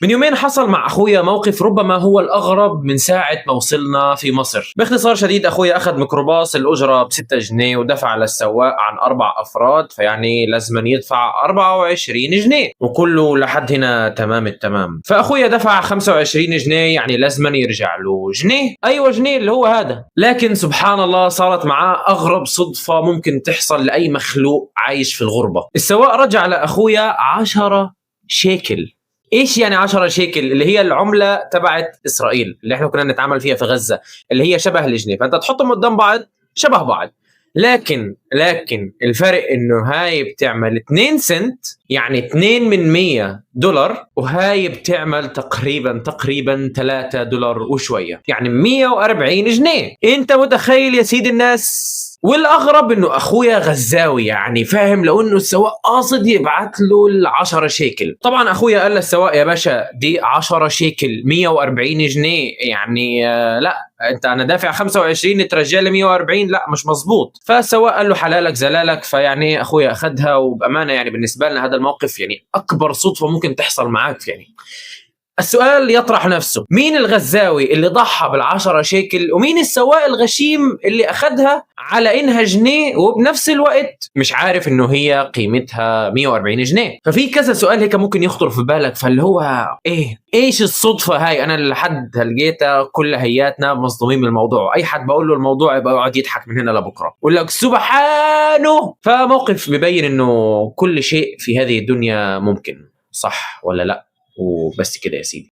من يومين حصل مع أخويا موقف ربما هو الأغرب من ساعة ما وصلنا في مصر. باختصار شديد أخويا أخذ ميكروباص الأجرة ب6 جنيه ودفع للسواق عن 4 أفراد، فيعني لازم يدفع 24 جنيه، وكله لحد هنا تمام التمام. فأخويا دفع 25 جنيه، يعني لازم يرجع له جنيه، أيوة جنيه اللي هو هذا. لكن سبحان الله صارت معاه أغرب صدفة ممكن تحصل لأي مخلوق عايش في الغربة. السواق رجع لأخويا 10 شيكل. ايش يعني 10 شيكل؟ اللي هي العملة تبعت اسرائيل اللي احنا كنا نتعامل فيها في غزة، اللي هي شبه الجنيه، فانت تحطهم قدام بعض شبه بعض. لكن الفرق انه هاي بتعمل 2 سنت، يعني 2 من 100 دولار، وهاي بتعمل تقريبا 3 دولار وشوية، يعني 140 جنيه. انت متخيل يا سيد الناس؟ والاغرب انه اخويا غزاوي، يعني فاهم، لو انه السواق قاصد يبعت له 10 شيكل. طبعا اخويا قال للسواق يا باشا دي 10 شيكل 140 جنيه، يعني لا انت انا دافع 25 ترجع لي 140، لا مش مزبوط. فالسواق قال له حلالك زلالك. فيعني اخويا اخذها، وبامانه يعني بالنسبه لنا هذا الموقف يعني اكبر صدفه ممكن تحصل معك. يعني السؤال يطرح نفسه، مين الغزاوي اللي ضحى بال10 شيكل، ومين السواق الغشيم اللي أخذها على إنها جنيه وبنفس الوقت مش عارف إنه هي قيمتها 140 جنيه؟ ففي كذا سؤال هيك ممكن يخطر في بالك، فاللي هو إيش الصدفة هاي؟ أنا لحد هلقيتها كل هياتنا مصدومين من الموضوع، أي حد بقول له الموضوع يبقى يقعد يضحك من هنا لبكرة، يقول لك سبحانه. فموقف ببين إنه كل شيء في هذه الدنيا ممكن، صح ولا لأ؟ وبس كده يا سيدي.